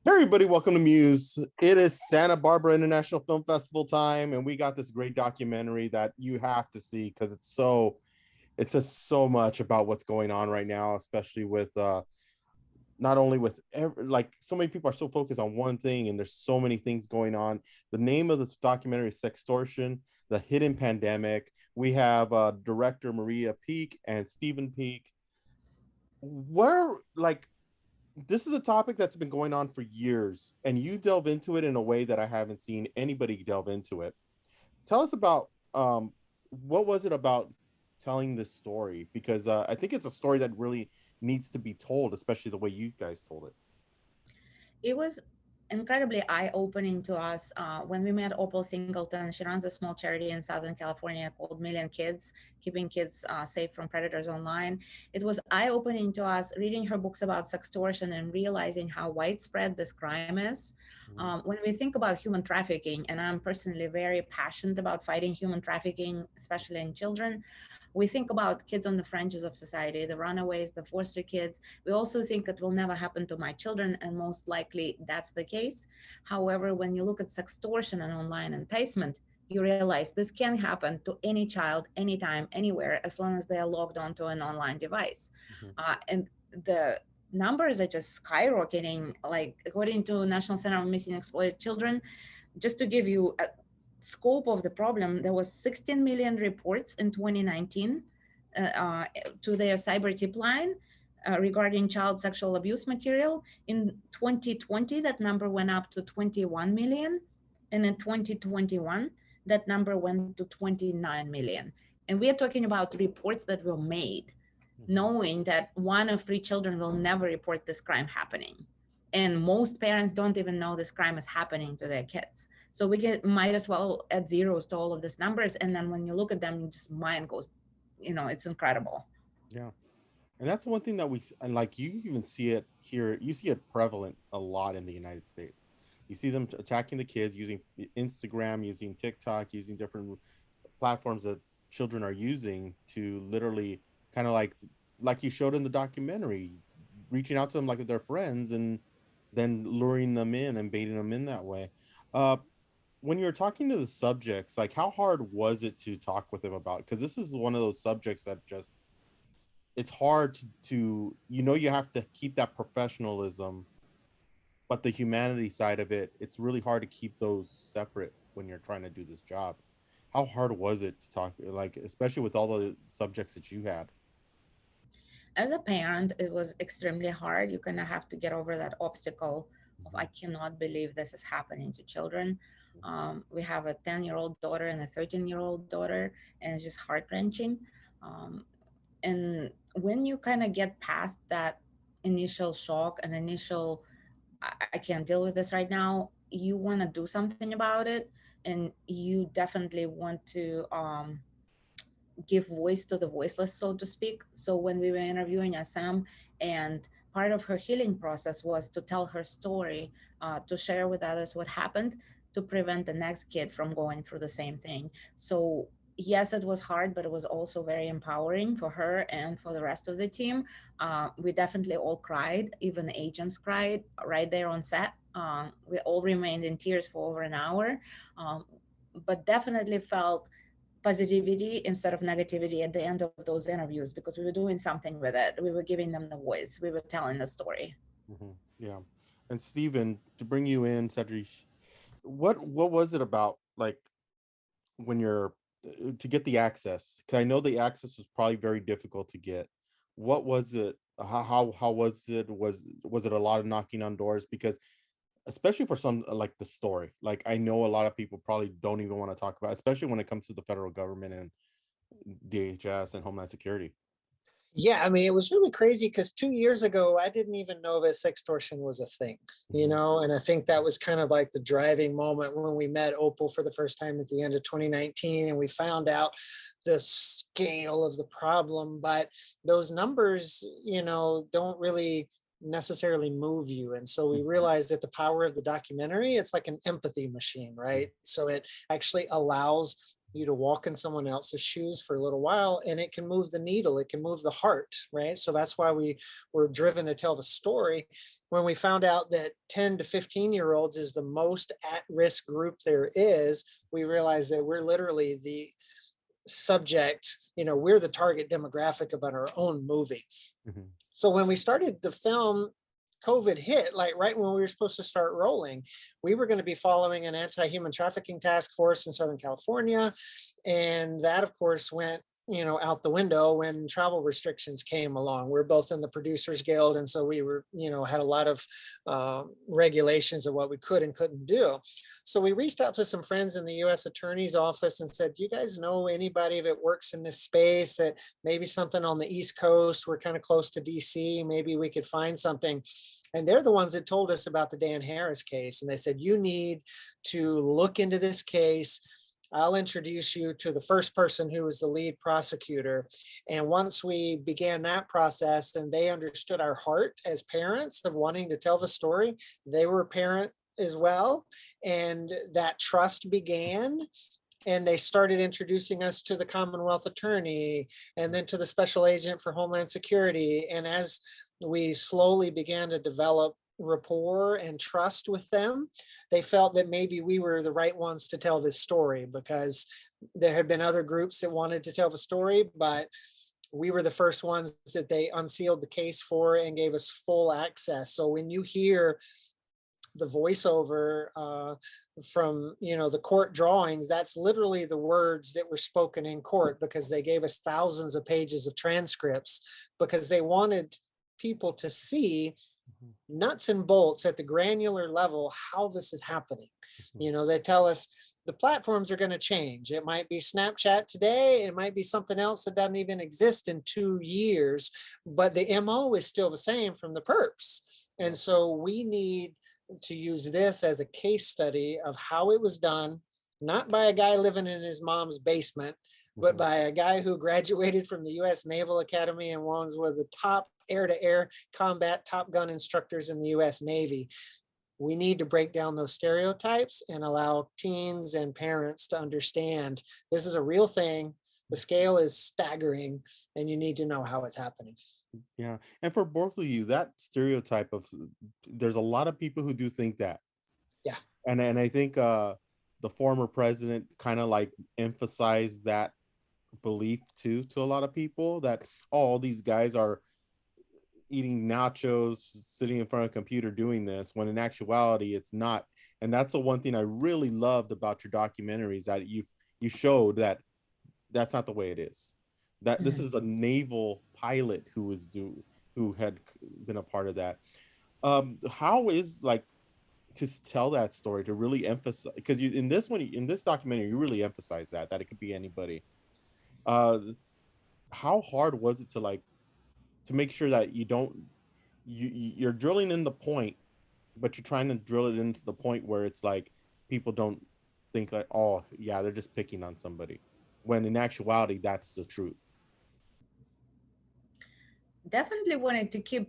Hey everybody, welcome to Muse. It is Santa Barbara International Film Festival time, and we got this great documentary that you have to see because it's just so much about what's going on right now, especially with not only with like so many people are so focused on one thing, and there's so many things going on. The name of this documentary is Sextortion: The Hidden Pandemic. We have director Maria Peak and Stephen Peak. Where like this is a topic that's been going on for years, and you delve into it in a way that I haven't seen anybody delve into it. Tell us about what was it about telling this story? Because I think it's a story that really needs to be told, especially the way you guys told it. It was incredibly eye-opening to us when we met Opal Singleton. She runs a small charity in Southern California called Million Kids, keeping kids safe from predators online. It was eye-opening to us reading her books about sextortion and realizing how widespread this crime is. Mhm. When we think about human trafficking, and I'm personally very passionate about fighting human trafficking, especially in children, we think about kids on the fringes of society, the runaways, the foster kids. We also think it will never happen to my children, and most likely that's the case. However, when you look at sextortion and online enticement, you realize this can happen to any child, anytime, anywhere, as long as they are logged onto an online device. Mhm. And the numbers are just skyrocketing. Like according to National Center on Missing and Exploited Children, just to give you a scope of the problem, there was 16 million reports in 2019 to their cyber tip line regarding child sexual abuse material. In 2020, that number went up to 21 million. And in 2021, that number went to 29 million. And we are talking about reports that were made, Mhm. knowing that 1 of 3 children will never report this crime happening. And most parents don't even know this crime is happening to their kids. So might as well add zeros to all of these numbers. And then when you look at them, you just mind goes, it's incredible. Yeah, and that's one thing that and like you even see it here. You see it prevalent a lot in the United States. You see them attacking the kids using Instagram, using TikTok, using different platforms that children are using to literally kind of like you showed in the documentary, reaching out to them like they're friends and then luring them in and baiting them in that way. Uh, when you're talking to the subjects, like how hard was it to talk with them about? Because this is one of those subjects that just it's hard to you have to keep that professionalism, but the humanity side of it, it's really hard to keep those separate when you're trying to do this job. How hard was it to talk, like especially with all the subjects that you had? As a parent, it was extremely hard. You kind of have to get over that obstacle of, Mhm. I cannot believe this is happening to children. We have a 10-year-old daughter and a 13-year-old daughter, and it's just heart wrenching. Um, and when you kind of get past that initial shock and initial I can't deal with this right now, you want to do something about it, and you definitely want to give voice to the voiceless, so to speak. So when we were interviewing Assam, and part of her healing process was to tell her story, to share with others what happened, to prevent the next kid from going through the same thing. So yes, it was hard, but it was also very empowering for her and for the rest of the team. We definitely all cried. Even the agents cried right there on set. We all remained in tears for over an hour, um, but definitely felt positivity instead of negativity at the end of those interviews, because we were doing something with it. We were giving them the voice. We were telling the story. Yeah. And Steven, to bring you in, Cedric, what was it about, like, when you're to get the access? Because I know the access was probably very difficult to get. What was it? How was it? Was it a lot of knocking on doors? Because especially for some like the story, like I know a lot of people probably don't even want to talk about, especially when it comes to the federal government and DHS and Homeland Security. Yeah, I mean, it was really crazy because 2 years ago, I didn't even know that sextortion was a thing, Mhm. and I think that was kind of like the driving moment when we met Opal for the first time at the end of 2019 and we found out the scale of the problem. But those numbers, don't really necessarily move you. And so we Mhm. realized that the power of the documentary, it's like an empathy machine, right? So it actually allows you to walk in someone else's shoes for a little while, and it can move the needle, it can move the heart, right? So that's why we were driven to tell the story. When we found out that 10 to 15-year-olds is the most at-risk group there is, we realized that we're literally the subject, we're the target demographic about our own movie. Mhm. So when we started the film, COVID hit, like right when we were supposed to start rolling. We were going to be following an anti-human trafficking task force in Southern California. And that, of course, went out the window when travel restrictions came along. We're both in the Producers Guild, and so we were, had a lot of regulations of what we could and couldn't do. So we reached out to some friends in the U.S. Attorney's Office and said, "Do you guys know anybody that works in this space, that maybe something on the East Coast? We're kind of close to DC. Maybe we could find something." And they're the ones that told us about the Dan Harris case. And they said, "You need to look into this case. I'll introduce you to the first person who was the lead prosecutor." And once we began that process and they understood our heart as parents of wanting to tell the story, they were a parent as well. And that trust began. And they started introducing us to the Commonwealth Attorney and then to the Special Agent for Homeland Security. And as we slowly began to develop rapport and trust with them, they felt that maybe we were the right ones to tell this story, because there had been other groups that wanted to tell the story, but we were the first ones that they unsealed the case for and gave us full access. So when you hear the voiceover from the court drawings, that's literally the words that were spoken in court, because they gave us thousands of pages of transcripts, because they wanted people to see nuts and bolts at the granular level how this is happening. They tell us the platforms are going to change. It might be Snapchat today, it might be something else that doesn't even exist in 2 years, but the MO is still the same from the perps. And so we need to use this as a case study of how it was done, not by a guy living in his mom's basement, but by a guy who graduated from the U.S. Naval Academy and was one of the top air-to-air combat Top Gun instructors in the U.S. Navy. We need to break down those stereotypes and allow teens and parents to understand this is a real thing. The scale is staggering, and you need to know how it's happening. Yeah. And for both of you, that stereotype of, there's a lot of people who do think that. Yeah. And I think the former president kind of like emphasized that belief too to a lot of people, that all these guys are eating nachos, sitting in front of a computer doing this, when in actuality it's not. And that's the one thing I really loved about your documentaries, that you showed that that's not the way it is. That this is a naval pilot who had been a part of that. How is, like, to tell that story, to really emphasize, because you in this documentary you really emphasize that it could be anybody. How hard was it to make sure that you're drilling in the point, but you're trying to drill it into the point where it's like people don't think like, oh yeah, they're just picking on somebody, when in actuality that's the truth? Definitely wanted to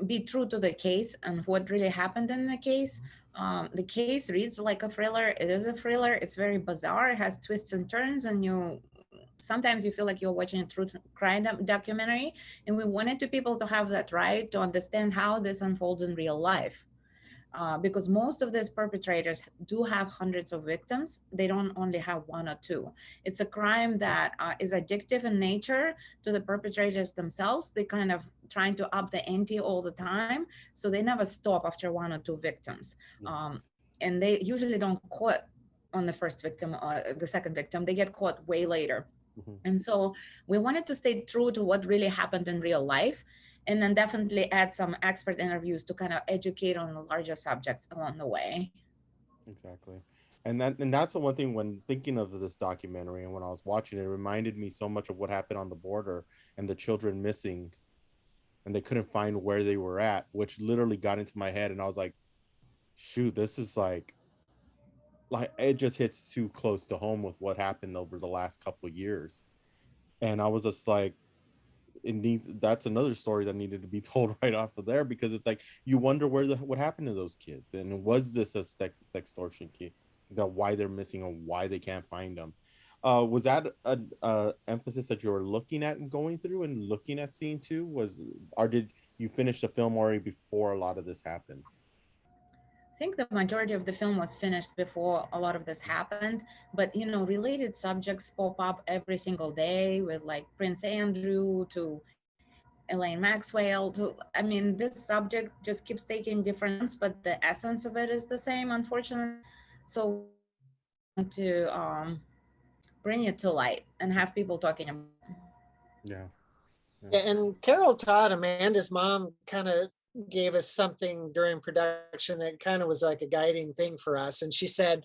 be true to the case and what really happened in the case. The case reads like a thriller. It is a thriller. It's very bizarre. It has twists and turns, and sometimes you feel like you're watching a true crime documentary. And we wanted people to have that right to understand how this unfolds in real life. Because most of these perpetrators do have hundreds of victims. They don't only have one or two. It's a crime that is addictive in nature to the perpetrators themselves. They kind of trying to up the ante all the time. So they never stop after one or two victims. And they usually don't caught on the first victim or the second victim. They get caught way later. And so we wanted to stay true to what really happened in real life, and then definitely add some expert interviews to kind of educate on the larger subjects along the way. Exactly. And that's the one thing, when thinking of this documentary and when I was watching it, it reminded me so much of what happened on the border and the children missing, and they couldn't find where they were at, which literally got into my head. And I was like, shoot, this is like it just hits too close to home with what happened over the last couple of years. And I was just like, that's another story that needed to be told right off of there, because it's like you wonder what happened to those kids, and was this a sextortion case, that why they're missing and why they can't find them. Was that a emphasis that you were looking at and going through and looking at scene two? Or did you finish the film already before a lot of this happened? I think the majority of the film was finished before a lot of this happened, but related subjects pop up every single day with like Prince Andrew to Elaine Maxwell to, I mean, this subject just keeps taking different names, but the essence of it is the same, unfortunately. So we want to bring it to light and have people talking about it. Yeah. Yeah, and Carol Todd, Amanda's mom, kind of gave us something during production that kind of was like a guiding thing for us. And she said,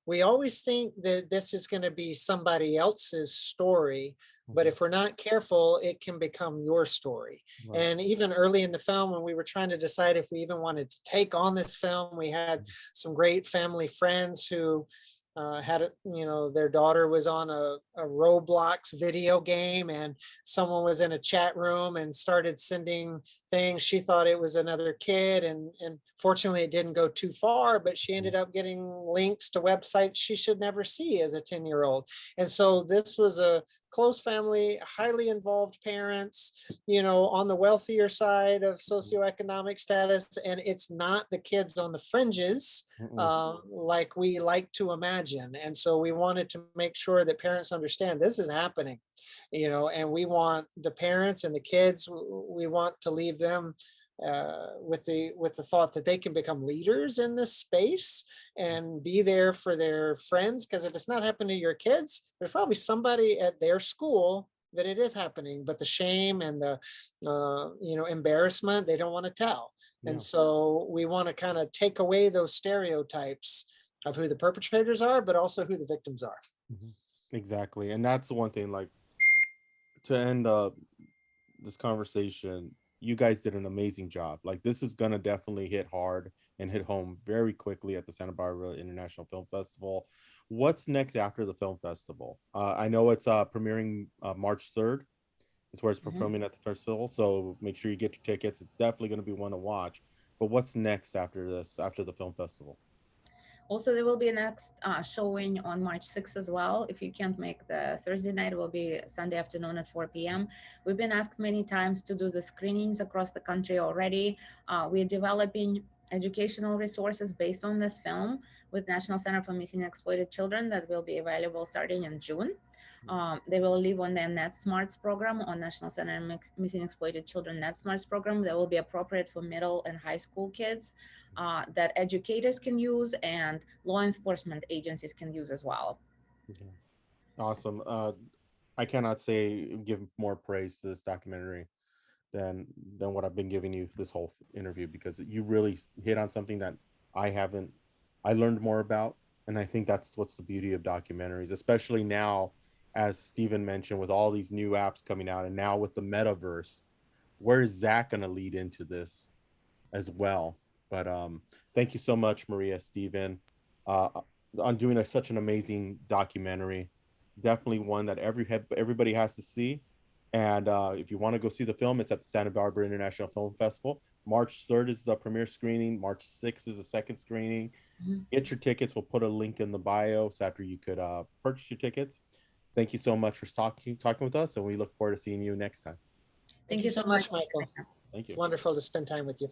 we always think that this is going to be somebody else's story, but if we're not careful, it can become your story. Right. And even early in the film, when we were trying to decide if we even wanted to take on this film, we had some great family friends who their daughter was on a Roblox video game, and someone was in a chat room and started sending things. She thought it was another kid, and fortunately it didn't go too far, but she ended up getting links to websites she should never see as a 10-year-old. And so this was a close family, highly involved parents, on the wealthier side of socioeconomic status, and it's not the kids on the fringes like we like to imagine. And so we wanted to make sure that parents understand this is happening, and we want the parents and the kids, we want to leave them with the thought that they can become leaders in this space and be there for their friends. Because if it's not happening to your kids, there's probably somebody at their school that it is happening, but the shame and the embarrassment, they don't want to tell. And so we want to kind of take away those stereotypes of who the perpetrators are, but also who the victims are. Exactly. And that's the one thing, like, to end this conversation, you guys did an amazing job. Like, this is gonna definitely hit hard and hit home very quickly at the Santa Barbara International Film Festival. What's next after the film festival? I know it's premiering March 3rd. It's where it's performing at the festival, so make sure you get your tickets. It's definitely going to be one to watch. But what's next after this, after the film festival? Also, there will be a next showing on March 6th as well. If you can't make the Thursday night, it will be Sunday afternoon at 4 p.m. We've been asked many times to do the screenings across the country already. We're developing educational resources based on this film with National Center for Missing and Exploited Children that will be available starting in June. They will live on their Net Smarts program, on National Center for Missing and Exploited Children Net Smarts program that will be appropriate for middle and high school kids that educators can use and law enforcement agencies can use as well. Okay. Awesome. I cannot give more praise to this documentary than what I've been giving you this whole interview, because you really hit on something that I learned more about. And I think that's what's the beauty of documentaries, especially now, as Steven mentioned, with all these new apps coming out, and now with the metaverse. Where is that going to lead into this as well? But thank you so much, Maria, Steven, on doing such an amazing documentary. Definitely one that everybody has to see. And if you want to go see the film, it's at the Santa Barbara International Film Festival. March 3rd is the premiere screening. March 6th is the second screening. Get your tickets. We'll put a link in the bio so after you could purchase your tickets. Thank you so much for talking with us, and we look forward to seeing you next time. Thank you so much, Michael. Thank you. It's wonderful to spend time with you.